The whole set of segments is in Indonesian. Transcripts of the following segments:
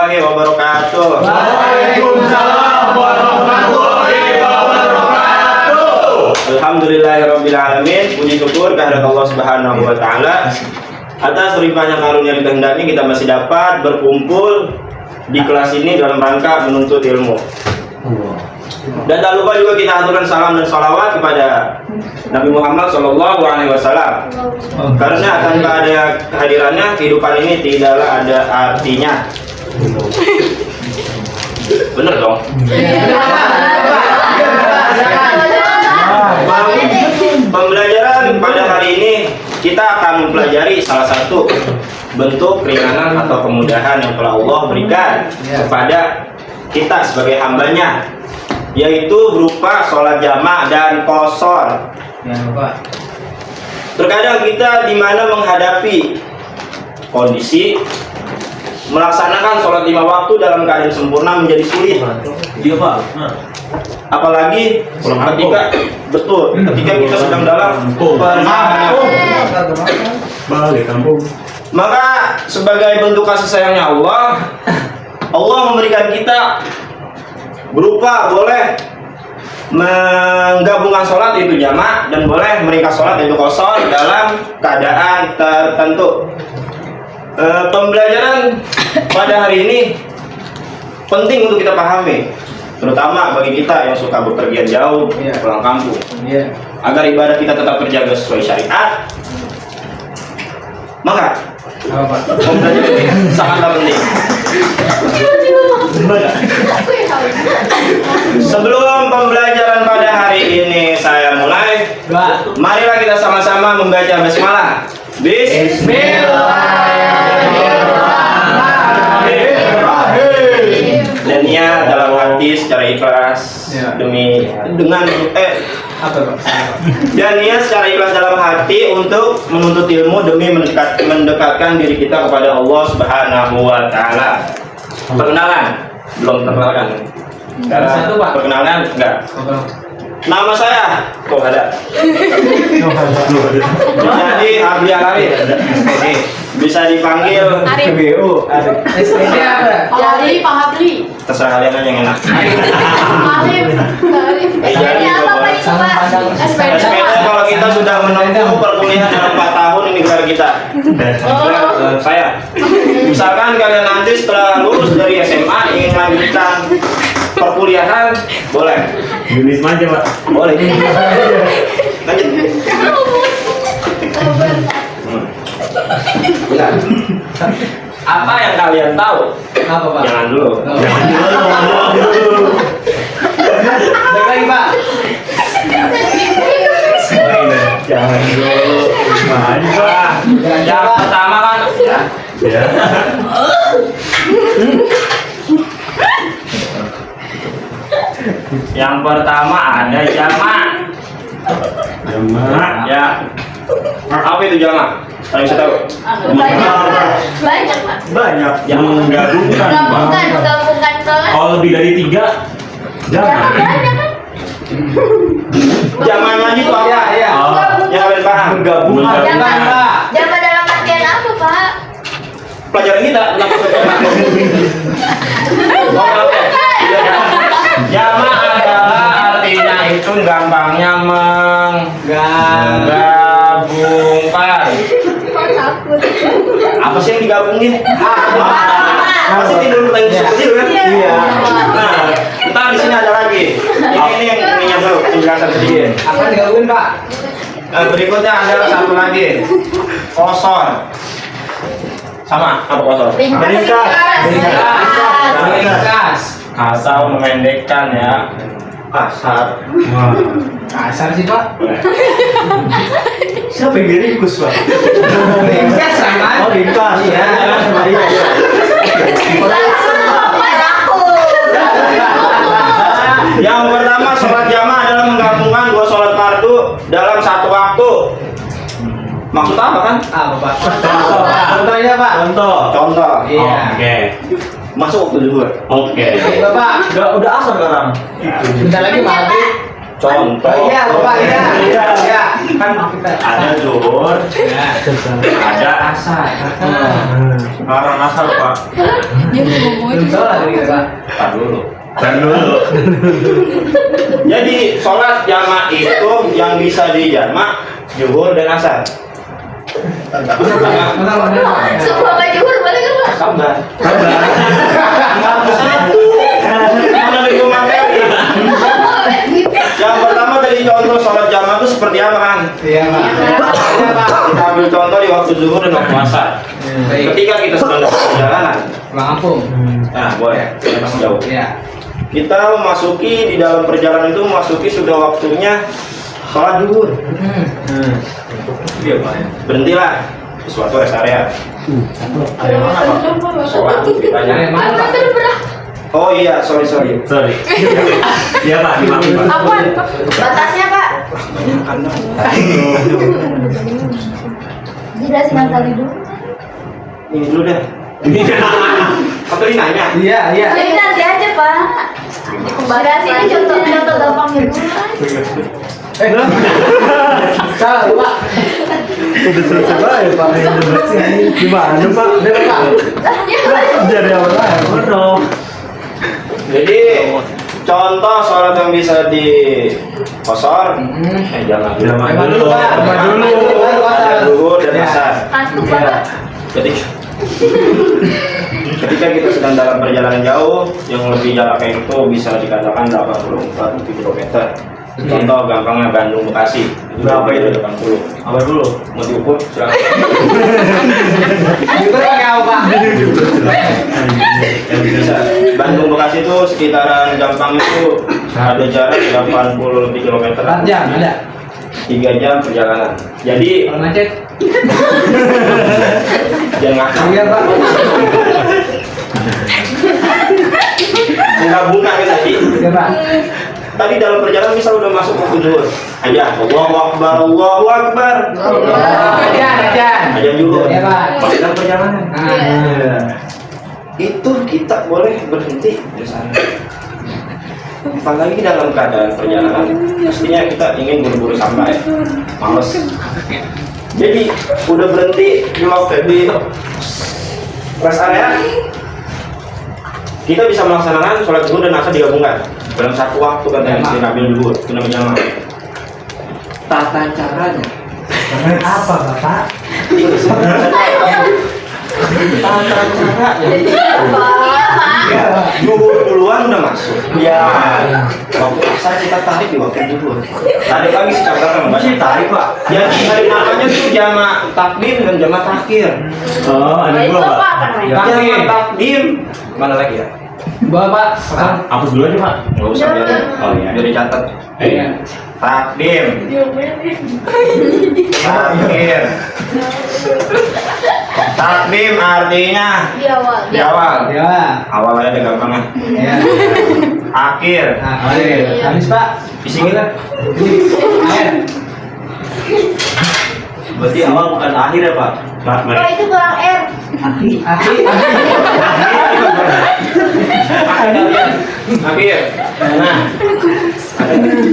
warahmatullahi wabarakatuh. Waalaikumsalam warahmatullahi wabarakatuh. Alhamdulillahirabbil alamin. Puji syukur kehadirat Allah Subhanahu wa taala atas berlimpahnya karunia yang dikehendaki kita masih dapat berkumpul di kelas ini dalam rangka menuntut ilmu. Dan tak lupa juga kita aturkan salam dan salawat kepada Nabi Muhammad SAW. Karena tanpa ada kehadirannya kehidupan ini tidaklah ada artinya. Bener dong? Pembelajaran pada hari ini kita akan mempelajari salah satu bentuk keringanan atau kemudahan yang telah Allah berikan kepada kita sebagai hambanya, yaitu berupa sholat jamak dan qashar. Terkadang kita di mana menghadapi kondisi melaksanakan sholat 5 waktu dalam keadaan sempurna menjadi sulit. Iya Pak. Apalagi ketika kita sedang dalam perjalanan. Maka sebagai bentuk kasih sayangnya Allah memberikan kita berupa boleh menggabungkan sholat yaitu jamak dan boleh meringkas sholat yaitu qashar dalam keadaan tertentu. Pembelajaran pada hari ini penting untuk kita pahami, terutama bagi kita yang suka bepergian jauh pulang kampung, agar ibadah kita tetap terjaga sesuai syariat. Maka pembelajaran ini sangatlah penting. Sebelum pembelajaran pada hari ini saya mulai, marilah kita sama-sama membaca basmalah. Bismillahirrahmanirrahim. Dan niat dalam hati secara ikhlas dan niat secara ikhlas dalam hati untuk menuntut ilmu demi mendekatkan diri kita kepada Allah Subhanahu wa taala. Perkenalan, belum terkenalkan. Perkenalan enggak? Nama saya kok ada. Jadi Abdi Alari. Bisa dipanggil BO. Pak Habli. Terserah kalian aja yang enak. SPT kalau kita sudah menempuh perkuliahan dalam 4 tahun ini gelar kita. Saya. Misalkan kalian nanti setelah lulus dari SMA ingin melanjutkan perkuliahan, boleh. Yunis aja Pak. Boleh. Lanjut. Benar. Apa yang kalian tahu? Apa Pak? Jangan dulu. Baik lagi Pak. Jangan dulu. Yang pertama kan Ya. Yang pertama ada jamak. Jamak. Ya. Apa itu jamak? Kalian bisa tahu? Banyak Pak. Banyak yang menggabungkan. Gabungkan Kalau lebih dari 3 jamak. banyak kan? Jamaknya itu apa? Iya. Yang kalian paham? Menggabungkan. Jamak dalam artian apa Pak? Pelajaran kita tentang jamak. Oke. Jamak adalah artinya itu gampangnya menggabungkan. Apa sih yang digabungin? Pasti tidur tanya seperti itu kan? Iya. Nah, ntar di sini ada lagi. Ini yang ininya dulu penjelasan sedikit. Apa digabungin Pak? Berikutnya adalah satu lagi, qashar. Sama apa qashar? Meringkas. Ringkas. Asal memendekkan ya. Kasar. Kasar sih Pak. Siapa yang diringkus Pak? Ringkas sama. Oh ringkas. Iya. Yang pertama sholat jamaah adalah menggabungkan 2 sholat fardu dalam 1 waktu. Maksud apa kan? Apa Pak? Contohnya Pak. Contoh. Iya. Oke. Masuk waktu zuhur. Oke. Bapak. Udah asar sekarang. Bentar lagi maghrib. Contoh. Oh iya, Bapak ya. Iya. Ya, kan kita. Ada zuhur, Ya. ada asar. Larang asar Pak. Dia mau ngomong Belum tahu lagi kita, Pak. Tar dulu. Tar dulu. Jadi sholat jamak itu yang bisa dijamak zuhur dan asar. Mana? Semua baju boleh kan Pak? Sabar. Sabar. Satu. Mana dari materi? Yang pertama dari contoh sholat jamak itu seperti apa kan? Iya, Pak. Iya, Pak. Kita ambil contoh di waktu zuhur dan waktu asar. Baik. Ketika kita sedang dalam perjalanan, Bang Ampung. nah boleh, kita masih jauh. Iya. Kita memasuki di dalam perjalanan itu memasuki sudah waktunya sholat zuhur. Iya Pak. Berhentilah di suatu rest area. Ada mana Sholat ceritanya. Dari mana, Pak? Oh iya, sorry. Sorry. Iya Pak, dimaafin Pak. Apaan? Batasnya Pak? Jelasin kali dulu. Ini dulu deh. Kau tadi nanya. Iya. Jadi nanti aja Pak. Jelasin ini contoh gampangnya dulu kan. Salah, Pak. Udah selesai Pak ya Pak. Gimana Pak? Udah, Pak. Jadi apa lagi? Bodoh. Jadi contoh sholat yang bisa di kosor, jangan Jamak Jamak dulu, Pak. Jamak dulu. Ada zuhur dan Ya. asar. Antuk Iya. Pak. Jadi ketika kita sedang dalam perjalanan jauh yang lebih jaraknya itu bisa dikatakan 84 km. Contoh gampangnya Bandung Bekasi itu Berapa itu? 80. Apa dulu? Mau diukur silakan. Itu pakai apa, Pak? Bisa. Bandung Bekasi itu sekitaran gampang itu ada jarak 80 lebih kilometer. 4 jam ada. 3 jam perjalanan. Jadi Kalau macet. jangan ngakak. Iya, Pak. Menggabungkan kan tadi. Iya, Pak. Tadi dalam perjalanan misal udah masuk waktu zuhur. Aja, Allahu Akbar, Allahu Akbar. Ajan. Aja juga. Iya, Pak. Masih dalam perjalanan. Ah. Itu kita boleh berhenti di sana. Apalagi dalam keadaan perjalanan, pastinya kita ingin buru-buru sampai, males. Jadi udah berhenti di waktu di rest area, kita bisa melaksanakan sholat zuhur dan asar digabungkan dalam satu waktu katanya si Nabil dulu, itu namanya jamak. Tata caranya, Apa, Bapak? tata caranya. Iya Pak. Zuhur duluan udah masuk. Ya. Waktu asar kita tarik di waktu zuhur. Tarik lagi secara masih tarik Pak. Jadi hari namanya tuh jamak takdim dan jamak takhir. Oh, ada Itu dua apa Pak. kan namanya? Jamak takdim mana lagi ya? Bapak. Hapus dulu aja Pak. Nggak usah biar Oh iya. biar dicatat. Iya. Takdim, takhir. Takdim artinya Di awal. di awal. Ya. Awal aja ada gampangnya. Iya. Akhir. Nah, habis, Pak. Isi kita. Air. Berarti awal bukan akhir ya Pak? Oh itu kurang R. Akhir. Nah.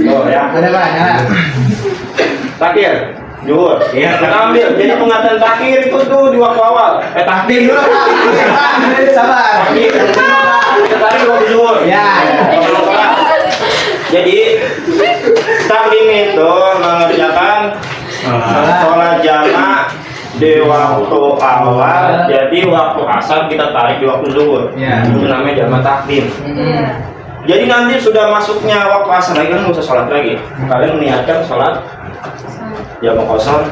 Oh ya. Ada, Pak. Ya. Takhir. Zuhur. Iya. Kita ambil. Jadi pengertian takhir itu tuh di waktu awal. Takdim dulu. Sabar. Takhir. Kita tarik di waktu zuhur. Ya. Jadi takdim itu mengerjakan sholat jamak di waktu awal. Jadi waktu asar kita tarik di waktu zuhur. Ya. Itu namanya jamak takdim. Jadi nanti sudah masuknya waktu asar lagi kan nggak usah sholat lagi. Kalian niatkan sholat jamak kosong,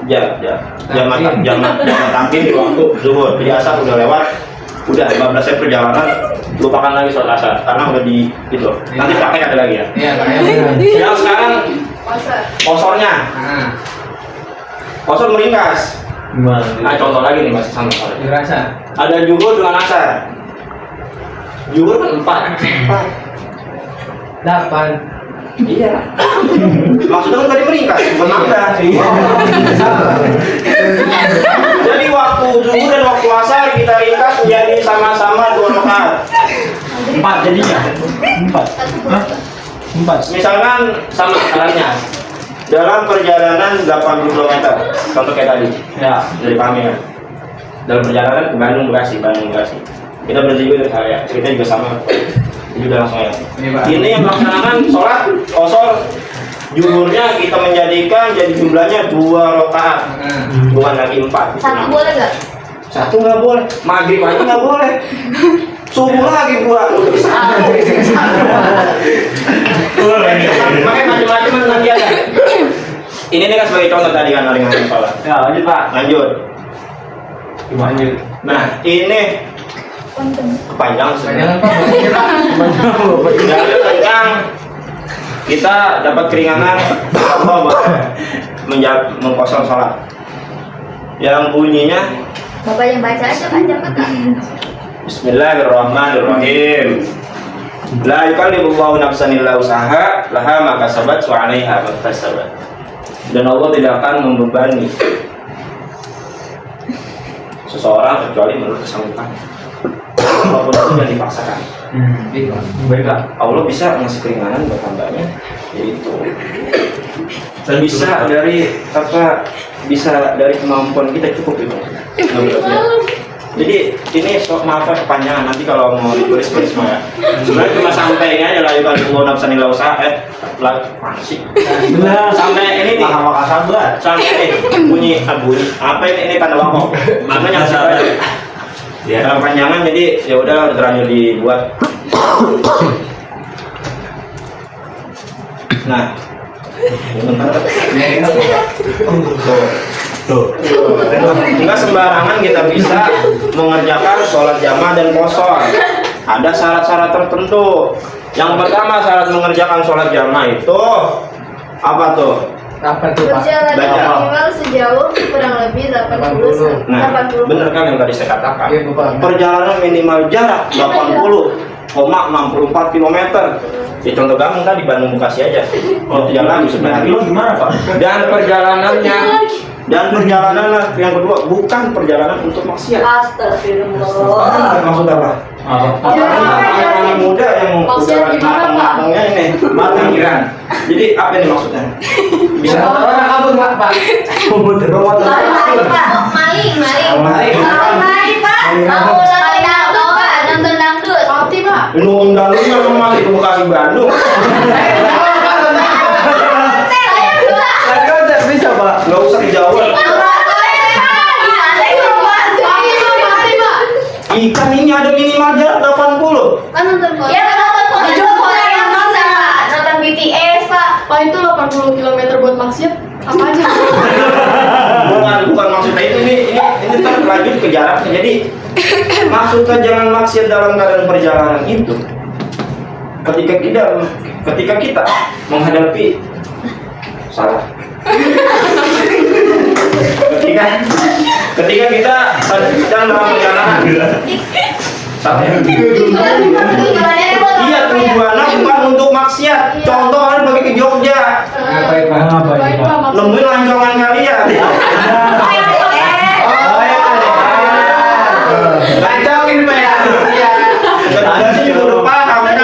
jamak takdim di waktu zuhur. Jadi asar udah lewat, udah 15 perjalanan, lupakan lagi sholat asar karena udah di itu. Nanti pakai ada lagi ya. Iya, Pak. Yang sekarang kosornya, Nah, kosor meringkas. Gimana? Nah contoh lagi nih masih sama soalnya. dirasa. Ada zuhur dengan asar. Zuhur kan 4. 8. Iya. Maksudnya kan tadi meringkas, menambah. Jadi waktu zuhur dan waktu asar kita ringkas menjadi sama-sama 2 rakaat. 4 jadinya. 4. 4. Misalkan sama halnya dalam perjalanan 80 km, contoh kayak tadi, Ya. dari Pamir. Dalam perjalanan ke Bandung Bekasi. Kita berhenti juga ya, ceritanya juga sama. Itu udah langsung ya. Ini yang melaksanakan sholat qashar, zuhurnya kita menjadikan jadi jumlahnya 2 rakaat, bukan lagi 4. Satu boleh nggak? Satu nggak boleh, maghrib aja nggak boleh. Subuh lagi buat. Makanya macam-macam nanti ada. Ini nih kan sebagai contoh tadi kan ringan sholat. Ya, lanjut Pak. Lanjut. Lanjut. Nah ini kepanjangan Jangan sebenarnya. Pak. Dari kencang kita dapat keringanan Allah mengkosong sholat. Yang bunyinya Bapak yang baca aja kan jangan Kak. Bismillahirrahmanirrahim. La yukallifullahu nafsan illa usaha laha ma kasabat wa 'alaiha ma kasabat. Dan Allah tidak akan membebani seseorang kecuali menurut kesanggupannya. Walaupun itu tidak dipaksakan. Baiklah. Allah bisa ngasih keringanan buat hambanya, yaitu bisa dari apa? Bisa dari kemampuan kita cukup itu. Jadi ini maaf ya kepanjangan, nanti kalau mau ditulis mah ya. Sebenarnya cuma sampai ini aja lah, kalau mau nafsan illa usaha masih. Sampai ini nih. Sampai ini bunyi apa ini tanda waktu. Maknanya apa? Ya, dalam panjangan jadi ya udah terlanjur dibuat. Nah, tuh. Enggak sembarangan kita bisa mengerjakan sholat jamaah dan qashar. Ada syarat-syarat tertentu. Yang pertama syarat mengerjakan sholat jamaah itu apa tuh? Apa tuh Pak? Berjalan Baca. minimal sejauh kurang lebih 80. Nah, bener kan yang tadi saya katakan. Iya, Bapak. Perjalanan minimal jarak 80,64 km. Ya contoh gampang tadi Bandung Bekasi aja. Kalau jalan bisa berhari. Gimana Pak? Dan perjalanannya yang kedua bukan perjalanan untuk maksiat. Astagfirullah. Maksud apa? Anak muda yang Maksudnya udah gimana, Pak? matang-matangnya ini matang. Jadi apa ini maksudnya? Bisa Orang kabur Pak. Maling. Maling. Pak. Mau nonton dangdut. Pati Pak. Nunggu dalunya memang di Bekasi Bandung. Bisa Pak. Nggak usah dijawab. Ikan ini ada minimal jarak 80. Kan nonton konser. Ya nonton konser yang konser Pak. Nonton BTS Pak. Pak itu 80 km buat maksiat apa aja? Bukan maksudnya itu ini terlanjut ke jaraknya. Jadi maksudnya jangan maksiat dalam keadaan perjalanan itu. Ketika kita menghadapi salah. Ketika kita sedang dalam perjalanan salah. Iya, tujuannya bukan untuk maksiat. Contoh kalian pergi ke Jogja, Baik Pak. Baik Pak, maksud- nemuin lancongan kalian. Lanjangin Pak ya. Iya. Berarti juga udah paham kan?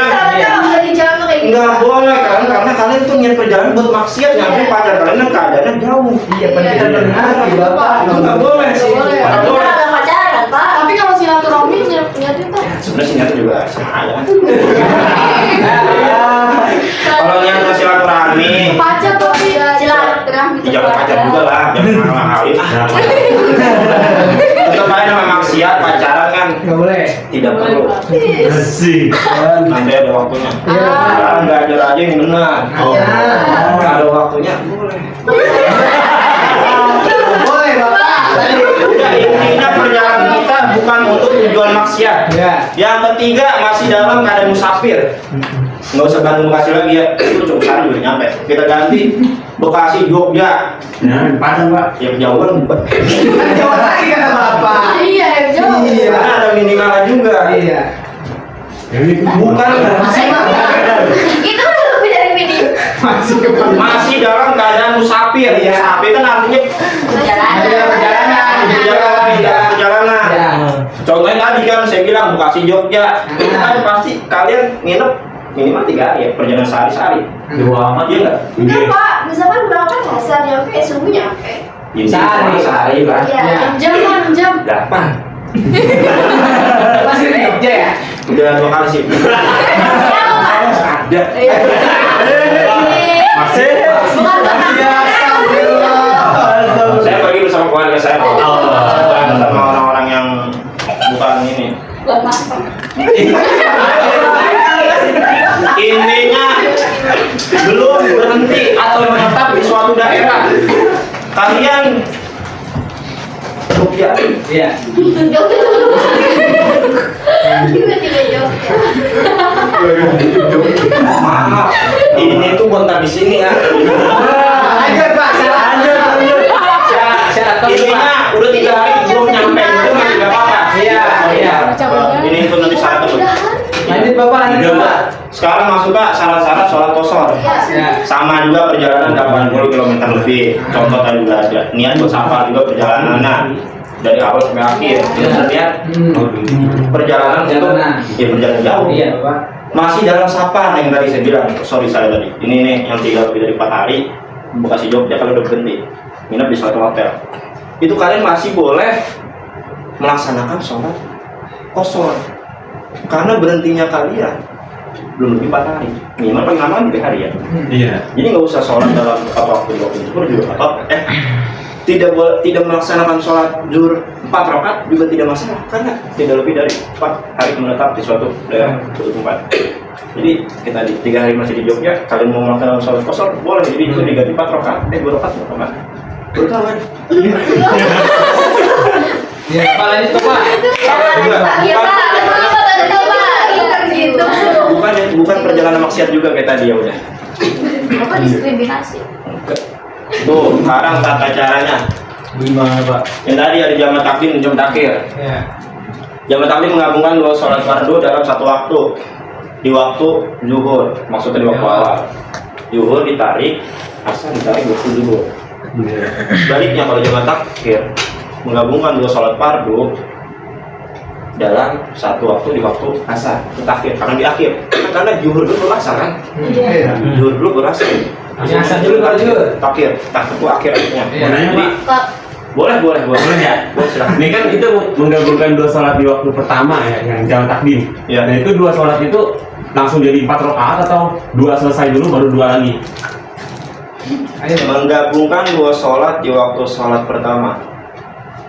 Nggak boleh kan, karena kalian tuh niat perjalanan buat maksiat, nyampe pacar kalian yang keadaannya jauh. Iya, benar Bapak. Itu nggak boleh sih. Nggak boleh. Nggak boleh. pacaran Pak. Tapi kalau silaturahmi niatnya tuh Sebenarnya sih niatnya juga sama aja. Kalau niat silaturahmi, pacar tapi Silaturahmi. jangan pacar juga lah, jangan mahal-mahalin. Tetap aja nama maksiat pacaran kan Enggak boleh. tidak boleh perlu. Pak. Asik. Nanti ada waktunya. Sekarang belajar aja yang benar. Ada waktunya boleh. Boleh Bapak. Udah, intinya perjalanan kita bukan untuk tujuan maksiat. Ya. Yang ketiga masih dalam keadaan musafir. Nggak usah Bandung Bekasi lagi ya, itu cukup sana juga nyampe. Kita ganti Bekasi Jogja. Nah, Padang Pak. Ya kejauhan, Jawab lagi kata Bapak. Iya, jauh. Iya. karena ada minimalnya juga. Iya. Bukan Itu udah lebih dari mini. masih dalam keadaan musafir. Iya. Musafir kan artinya Perjalanan. perjalanan. Ya. Contohnya tadi kan saya bilang Bekasi Jogja, itu kan pasti kalian nginep minimal 3 hari ya, perjalanan sehari-hari. Dua amat Iya nggak? Enggak pak, misalkan berangkat nggak sehari nyampe, subuh nyampe. Ini Sehari. lah. Iya, 6 jam pak, 6 jam. Berapa? Masih di Jogja ya? Udah 2 kali sih. Ada. masih Bukan pak. Saya pergi bersama keluarga saya. Bukan sama orang-orang yang bukan ini. Buat masak. Intinya belum berhenti atau menetap di suatu daerah. Kalian Jogja. Iya. Tiba-tiba Jogja. Maaf, ini tuh kontak di sini ya. Lanjut Pak, syarat Intinya udah 3 hari belum nyampe itu masih nggak apa-apa. Iya. Ini itu nanti syarat tuh. Lanjut Bapak, lanjut Pak. Sekarang masuk ke syarat-syarat sholat qashar. Ya. Sama juga perjalanan 80 km lebih. Contoh tadi juga ada. Niat buat safar juga perjalanan. Nah, dari awal sampai akhir. Kita lihat perjalanan untuk ya perjalanan jauh. Iya Bapak. Masih dalam safar yang tadi saya bilang. Sorry saya tadi. Ini nih yang tinggal lebih dari 4 hari. Bekasi Jogja kalau udah berhenti. Nginep di suatu hotel. Itu kalian masih boleh melaksanakan sholat qashar. Karena berhentinya kalian belum lebih 4 hari, minimal paling lama 3 hari ya. iya Jadi nggak usah sholat dalam waktu zuhur juga apa tidak melaksanakan sholat zuhur 4 rakaat juga tidak masalah karena tidak lebih dari 4 hari menetap di suatu daerah suatu tempat. Jadi kita di 3 hari masih di Jogja, kalian mau melaksanakan sholat qashar boleh, jadi itu diganti 4 rakaat, 2 rakaat kan? Baru tahu kan? Iya Pak, lanjut Pak. Bukan perjalanan maksiat juga kayak tadi ya udah. Apa diskriminasi? Tuh, sekarang tata caranya. gimana Pak? Yang tadi ada jamak takdim dan jamak takhir. Iya. Jamak takdim menggabungkan 2 sholat fardu dalam satu waktu. Di waktu zuhur, maksudnya di waktu awal. Zuhur ditarik, asar ditarik waktu zuhur. Sebaliknya kalau jamak takhir menggabungkan 2 sholat fardu dalam satu waktu di waktu asar itu takhir karena di akhir karena zuhur dulu asar kan. Iya. Zuhur dulu baru asar. Asar dulu baru zuhur. Takhir itu akhirnya. Iya. Jadi boleh ya. Boleh silakan. Ini kan itu menggabungkan 2 sholat di waktu pertama ya, yang jamak takdim. Ya. Nah itu 2 sholat itu langsung jadi 4 rakaat atau 2 selesai dulu baru 2 lagi? Ayo Pak. Menggabungkan 2 sholat di waktu sholat pertama.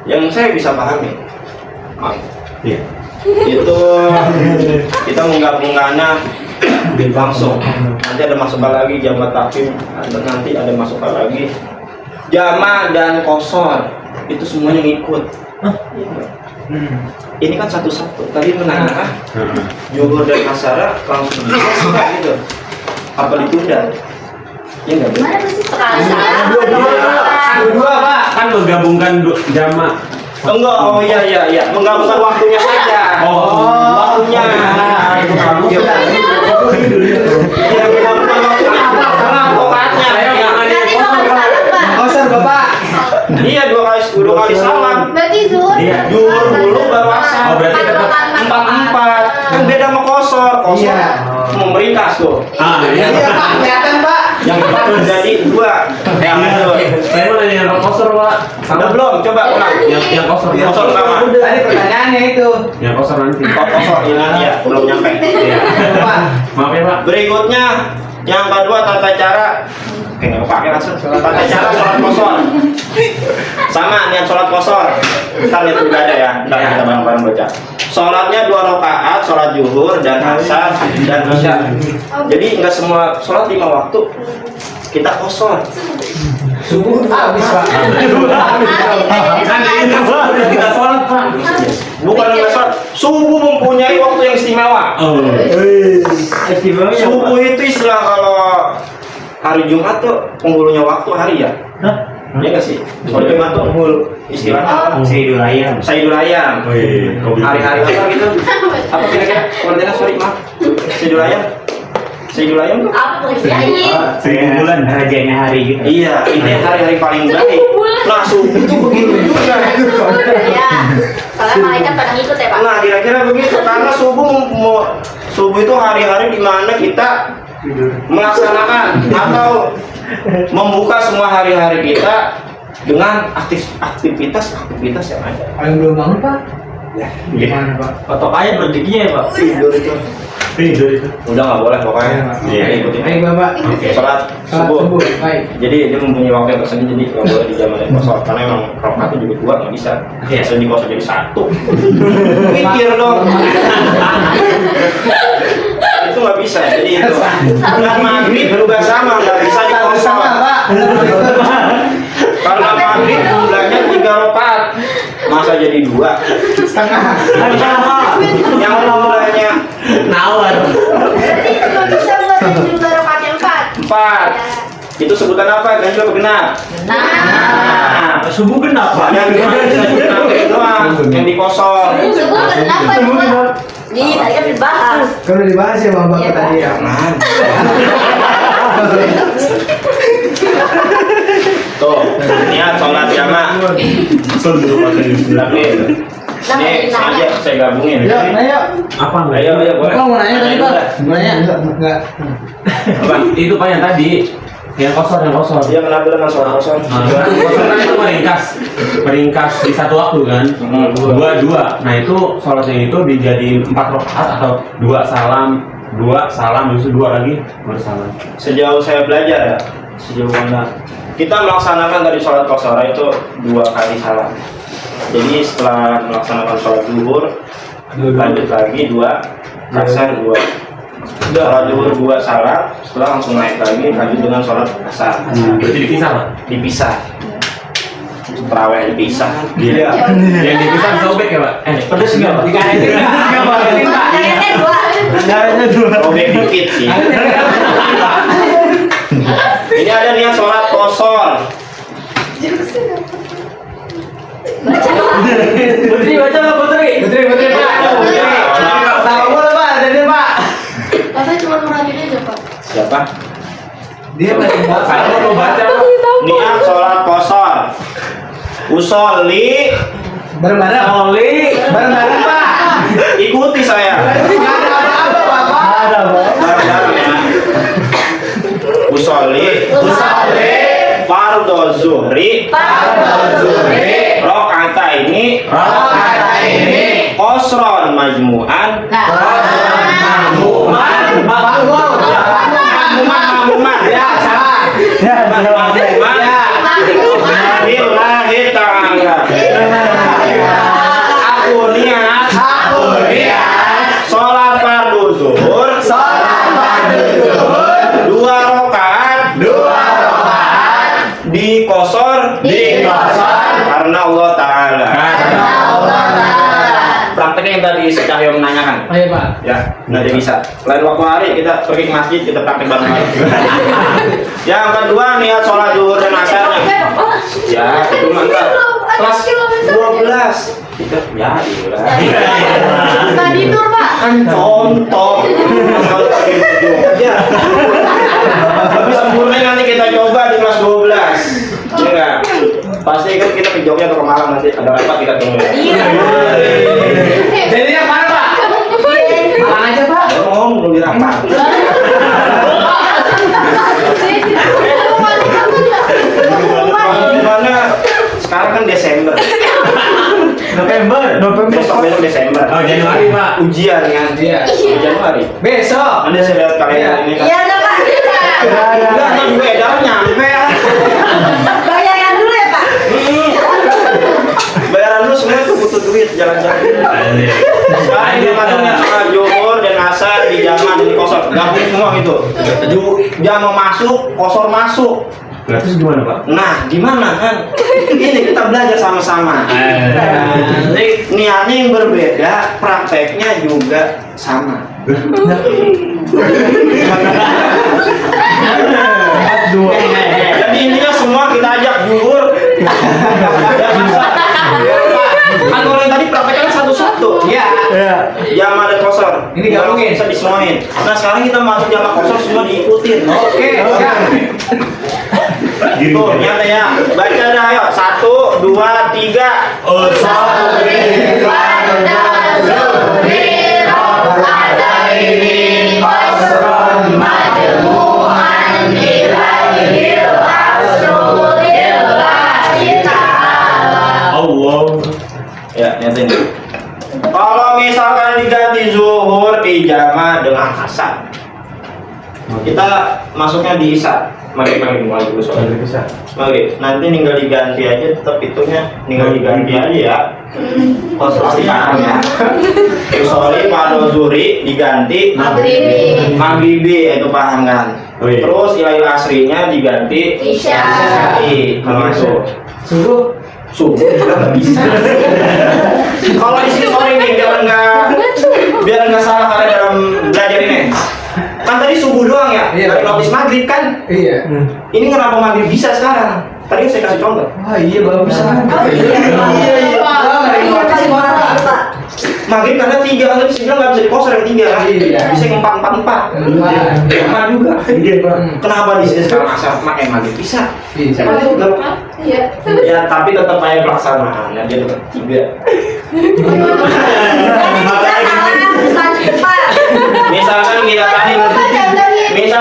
Yang saya bisa pahami, Iya. itu kita menggabungkannya langsung. Nanti ada masukan lagi jamak takdim, nanti ada masukan lagi jamak dan qashar itu semuanya ngikut. Ini kan satu-satu. Tadi menanyakan zuhur dan asar langsung gitu. Apa ditunda? Ya nggak benar. Mana sih perasaan? Dua Pak. Kan menggabungkan jamak. Enggak, oh iya, menggabungkan waktunya saja. Waktunya. Iya, menggabungkan waktunya. Pokoknya. Qashar Bapak. Iya, dua kali salam. Berarti zuhur. Iya. Zuhur dulu baru asar. Oh, berarti tetap 4-4. Kan beda sama qashar. Qashar Iya. meringkas tuh. Iya. Iya Pak, kelihatan Pak. Yang kita menjadi 2. Saya mau nanya yang kosor Pak. Udah belum? Coba ulang. Yang kosor. Qashar pertama. Tadi pertanyaannya itu. Yang kosor nanti. Qashar ini ya, belum nyampe. Iya. Pak. Maaf ya Pak. Berikutnya yang kedua tata cara. Oke, nggak pakai langsung. Tata cara sholat qashar. Sama niat sholat qashar. Ntar lihat juga ada ya. Ntar kita bareng-bareng baca. Sholatnya 2 rakaat, sholat zuhur dan asar dan isya. Jadi nggak semua sholat 5 waktu kita qashar. Subuh habis Pak. Kan ini kita sholat Pak. Bukan nggak sholat. Subuh mempunyai waktu yang istimewa. Oh. Subuh itu istilah kalau hari Jumat tuh penghulunya waktu hari ya. Iya nggak sih? Kalau Jumat tuh penghulu istilahnya Sayyidul Ayam. Sayyidul Ayam. Wih, Hari-hari apa gitu? Apa kira-kira? Koordinat sorry maaf. Sayyidul Ayam. Sayyidul Ayyam tuh? Apa tuh istilahnya? 1000 bulan rajanya hari gitu. Iya, ini hari-hari paling baik. Nah, subuh itu begitu juga. Ya. Kalau malaikat pada ngikut ya, Pak. Nah, kira-kira begitu. Karena subuh itu hari-hari di mana kita melaksanakan atau membuka semua hari-hari kita dengan aktivitas yang ada. Paling belum bangun pak. Ya, Gimana pak? Patok aja rezekinya ya, Pak. tidur itu. Tidur itu. Udah nggak boleh pokoknya. Iya. Ikutin. Baik bapak. Sholat subuh. Baik. Jadi dia mempunyai waktu yang tersendiri, jadi nggak boleh di jam yang kosong karena emang rakaatnya juga 2 nggak bisa. Iya. Bisa dikosong jadi 1. Mikir dong. Itu nggak bisa. Jadi itu. Dan maghrib juga sama, nggak bisa dikosong. Sama pak. Karena maghrib jumlahnya 3 rakaat, masa jadi 2? Setengah. Yang jumlahnya Nawar. Berarti cuma bisa buat jumlah rakaat yang 4. 4. Itu sebutan apa? Kan juga genap. Nah. Subuh genap, Pak. Yang cuma bisa genap itu doang, yang dikosong. Subuh kenapa juga? Nih, tadi kan dibahas. Kan udah dibahas ya bapak Iya, tadi ya. Jangan. Tuh, niat sholat jamaah. Tapi ini sengaja saya gabungin. Yuk, ayo. Apa enggak? Ayo, boleh. Kau mau nanya tadi pak? Boleh. Mau nanya? Enggak. Apa? Itu Pak yang tadi. Yang kosong. Dia kenapa dengan sholat kosong? Kosong kan itu meringkas di satu waktu kan. Dua. Nah itu sholatnya itu dijadiin 4 rakaat atau 2 salam, habis itu 2 lagi baru salam. Sejauh saya belajar ya, sejauh mana kita melaksanakan tadi sholat qasar itu 2 kali salam. Jadi setelah melaksanakan sholat zuhur, lanjut lagi 2 qasar 2. Sholat zuhur 2 salam, setelah langsung naik lagi lanjut dengan sholat qasar. Berarti dipisah Pak? Dipisah. Terawih dipisah. Iya. Yang dipisah sobek ya Pak? Pedes nggak, Pak? Enggak pak. Kayaknya 2. Darahnya 2. Robek dikit sih. Ini ada niat sholat kosor. Putri baca nggak, Putri? Putri pak. Tahu boleh pak? Ada pak. Saya cuma merhatiin aja, Pak. Siapa? Dia lagi Saya mau baca Pak. Niat sholat kosor. Usolli. bareng-bareng. Bareng-bareng pak. Ikuti saya. Enggak ada apa-apa bapak. Ada, Pak. Bareng-bareng ya. Usolli. Fardhu zuhri. Rakaata ini. Qasron majmu'an. Makmuman. Ya salah. Lillahi ta'ala. Aku niat sholat fardhu zuhur 2 rakaat dikosor karena Allah Ta'ala. Prakteknya yang tadi si Cahyo menanyakan. Ayo pak. Ya, nanti bisa. Lain waktu hari kita pergi ke masjid, kita praktek bareng-bareng. Yang kedua niat sholat zuhur dan asarnya. Ya, itu mantap. Kelas 12. Kita ya, Tadi tur, Pak. kan contoh. Ya. Tapi sempurna nanti kita coba di kelas 12. Ya enggak? Pasti kan kita ke Jogja atau ke Malang nanti ada rapat kita tunggu. Jadinya mana pak? Malang aja pak. Ngomong belum di rapat. Gimana? Sekarang kan Desember. November. Besok Desember. Oh Januari Pak. Ujian kan? Iya. Januari. Besok. Anda saya lihat kalender ini kan. Iya, ada Pak. Enggak, kan gue edaran nyampe ya. Bayarkan dulu ya, Pak. Bayaran lu semua tuh butuh duit jalan-jalan. Sekarang dia katanya sholat zuhur dan asar di jamaah dan di kosor. Gabung semua gitu. Jamaah masuk, kosor masuk. Terus gimana Pak? Nah, gimana kan? Ini kita belajar sama-sama. Niatnya yang berbeda, prakteknya juga sama. Jadi intinya semua kita ajak zuhur. Kan kalau yang tadi prakteknya satu-satu. Iya. Iya. Jama dan kosor. Ini gabungin. Bisa disemuain. Nah sekarang kita masuk jama kosor semua diikutin. Oke, siap. Gitu, nyata ya. Baca dah ayo. 1, 2, 3. Usolli pada zuhri Rok'ataini Qasron majmu'an ilaihil Rasulillah ta'ala. Allah. Ya, nyatain. Kalau misalkan diganti zuhur dijama dengan asar, kita masuknya di isya. Mari mulai dulu soalnya bisa. Mari, nanti tinggal diganti aja, tetap hitungnya tinggal diganti aja ya. Pasti paham ya. Usolli pada zuhri diganti Maghribi. maghribi, itu paham kan? Oh, iya. Terus ilail asrinya diganti Isya. kalau masuk. Subuh. Subuh juga nggak bisa. Kalau di sini sorry nih biar nggak salah kalian dalam belajar ini. Kan tadi subuh doang ya, Iya. dari notis maghrib kan. Iya. Ini kenapa maghrib bisa sekarang? Tadi saya kasih contoh. Wah, iya bagus. Iya. Maghrib karena 3 kan tadi saya bilang nggak bisa dikosor yang 3 kan. Iya. Bisa yang 4 empat juga. Kenapa di sini sekarang asal pakai maghrib bisa? Bisa. Emang itu juga. Iya. Ya tapi tetap aja pelaksanaannya dia tetap 3. Misalkan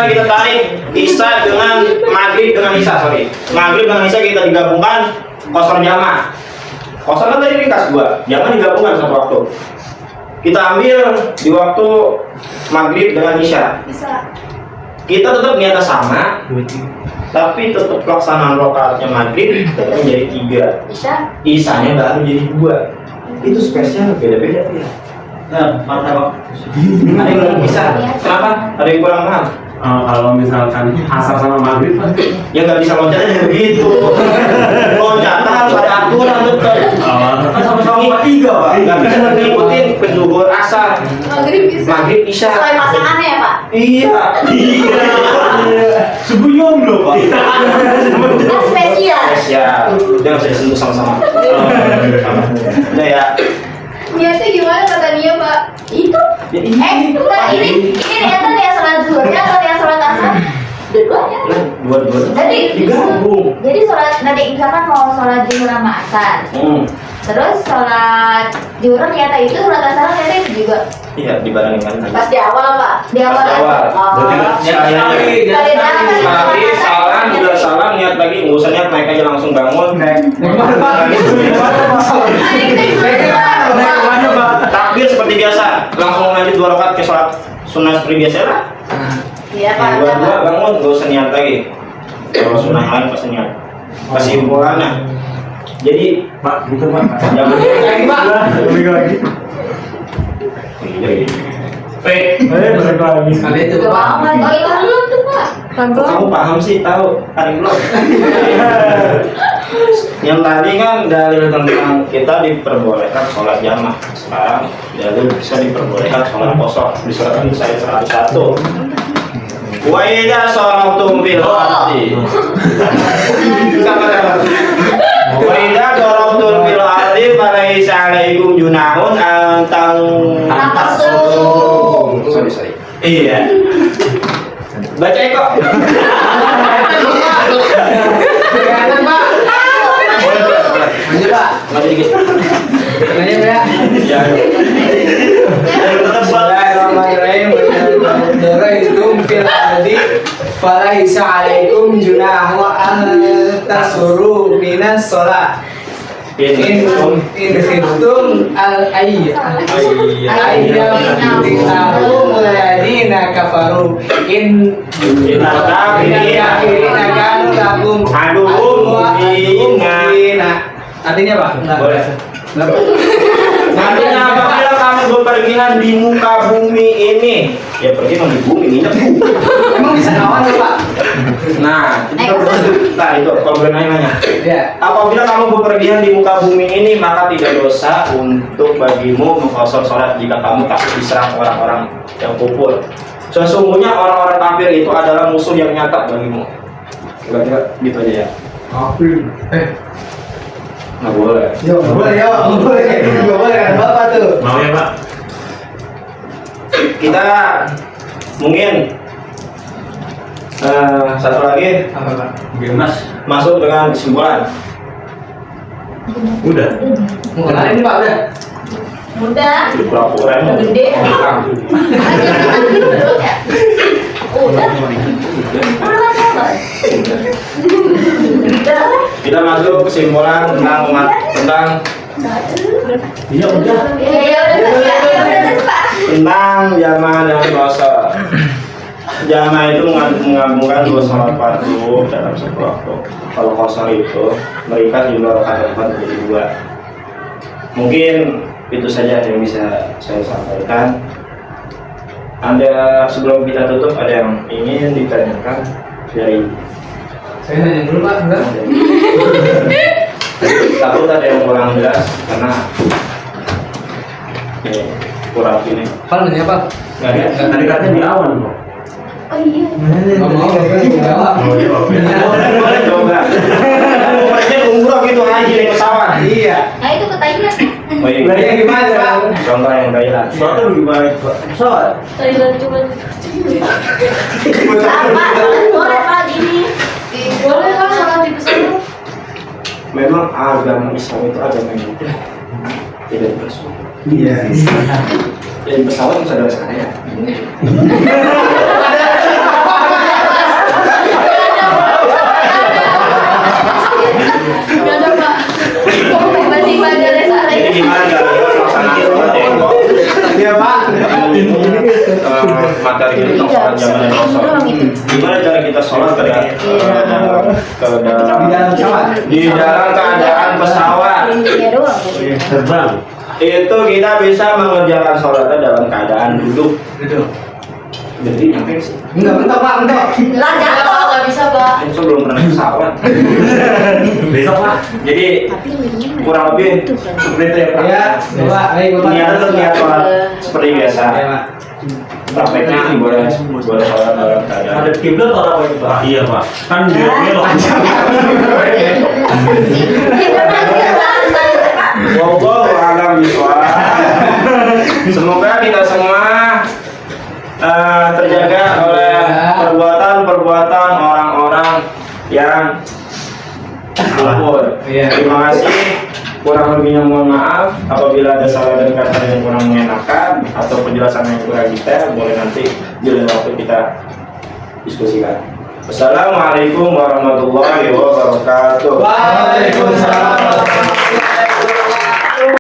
kita tarik isya dengan maghrib dengan isya, maghrib dengan isya kita digabungkan kosor jama. Kosor kan tadi ringkas 2, jama digabungkan satu waktu. Kita ambil di waktu maghrib dengan isya. Kita tetap niatnya sama, tapi tetap pelaksanaan rakaatnya maghrib tetap menjadi 3. Isya. Isanya baru jadi 2. Itu spesial beda-beda ya. Nah, mantap. Ada yang belum bisa. Kenapa? Ada yang kurang paham? Kalau misalkan asar sama maghrib, Ya nggak bisa loncatnya begitu. Loncatan harus ada aturan tetap. Kan sama-sama 3 pak. Nggak bisa ngikutin ke zuhur asar, Maghrib bisa. maghrib isya. Sesuai pasangannya ya Pak. Iya. subuh jomblo pak. Kan spesial. Ya, dia nggak bisa disentuh sama-sama. Nah ya. Niatnya gimana kata dia Pak? Itu. Ya, Bukan ini niatnya yang sholat zuhurnya atau yang sholat asar? Dua-duanya. Dua-dua. Jadi digabung. Jadi sholat nanti misalkan mau sholat zuhur sama asar. Terus sholat zuhur ternyata itu, sholat asar ternyata itu juga. Iya, dibarengin kan. Pas di awal Pak. Di awal. Pas di awal. Oh. Tapi salam udah salam niat lagi, nggak usah niat naik aja langsung bangun. Takbir seperti biasa, langsung lanjut 2 rakaat ke sholat sunnah seperti biasa lah. Iya Pak. Dua bangun, nggak usah niat lagi. Kalau sunnah yang lain pasti niat. Pasti hubungannya. Jadi Pak, gitu pak. jangan Lebih lagi. Balik lagi. Kali itu Gak Pak. apa-apa. Oh itu belum tuh Pak. kamu paham sih, tahu hari belum? Yang tadi kan dalil tentang kita diperbolehkan sholat jamaah. Sekarang dalil bisa diperbolehkan sholat kosor di surat An-Nisa 101. Wa idza sharabtum fil ardi. Wa idza sharabtum fil ardi falaisa 'alaikum junahun an Taqassum. Sorry. Iya. Baca Eko. Kelihatan Pak. Lanjut Pak. Maju dikit. Lanjut ya. Ya. Bismillahirrahmanirrahim. Daraitum fil ardi falaisa 'alaikum junahu an tasuru minas shalah. In khiftum al-ayyam ladina kafaru in kafirina kanu lakum aduwwina. Artinya apa? Boleh. Artinya apabila kamu bepergian di muka bumi ini, ya pergi emang di bumi ini. Emang bisa kawan tuh Pak? Nah, itu kalau boleh nanya. Ya. Apabila kamu bepergian di muka bumi ini, maka tidak dosa untuk bagimu mengkosor sholat jika kamu takut diserang orang-orang yang kufur. Sesungguhnya orang-orang kafir itu adalah musuh yang nyata bagimu. Kira-kira gitu aja ya. Kafir. Nggak boleh. Yo, boleh yo, boleh. Yo, boleh kan Bapak tuh. Mau ya Pak? Kita mungkin satu lagi Apa Pak? Mas. masuk dengan kesimpulan. Udah. Mau kenalin nih Pak udah. Udah. Di pura-pura Udah gede. Udah. Udah kan Udah. Kita masuk kesimpulan tentang Iya udah. Ya udah Pak. tentang jamaah dan puasa. Jamaah itu menggabungkan dua sholat fardu dalam satu waktu. Kalau kosong itu mereka juga rakaat menjadi dua. Mungkin itu saja yang bisa saya sampaikan. Anda sebelum kita tutup ada yang ingin ditanyakan dari Saya nanya dulu Pak, udah. takut ada yang kurang jelas karena kurang ini. Pak nanya Pak. Nggak ada. Tadi katanya di awan kok. Oh iya. Nggak mau, enggak Pak. Oh iya Pak. Boleh coba. Umurnya umroh gitu haji naik pesawat. Iya. Nah itu ke Thailand. Oh iya. Berarti yang gimana Pak? Contoh yang Thailand. Suatu lebih baik Pak. Pesawat. Thailand cuma sama. Boleh Pak gini. Boleh Pak sholat di pesawat. Memang agama Islam itu agama yang mudah. Tidak bersulit. Iya. Jadi pesawat saudara saya. Gak ada Pak. Tiba-tiba ada resare. Jadi gimana kalau pelaksanaan sholat tengok? Iya Pak. Materi ini tentang sholat zaman dan sholat. Gimana cara kita sholat ke dalam pesawat. di dalam keadaan pesawat? Iya doang. Terbang. Itu kita bisa mengerjakan sholatnya dalam keadaan duduk. Duduk. Jadi nyampe sih. Enggak, bentar Pak, bentar. Lah jatuh nggak bisa Pak. Itu belum pernah naik pesawat. Besok Pak. Jadi kurang lebih seperti itu ya Pak. Ya, Bapak, ayo Bapak. Niat tetap niat sholat seperti biasa. Ya Pak. Prakteknya ini boleh sholat dalam keadaan. Ada kiblat atau apa itu Pak? Iya Pak. Kan dia belok. Wallahu a'lam bishawab. Semoga kita semua terjaga oleh perbuatan-perbuatan orang-orang yang kufur. Iya. Terima kasih. Kurang lebihnya mohon maaf apabila ada salah dan kata yang kurang mengenakan atau penjelasan yang kurang detail, boleh nanti di lain waktu kita diskusikan. Wassalamualaikum warahmatullahi wabarakatuh. Waalaikumsalam.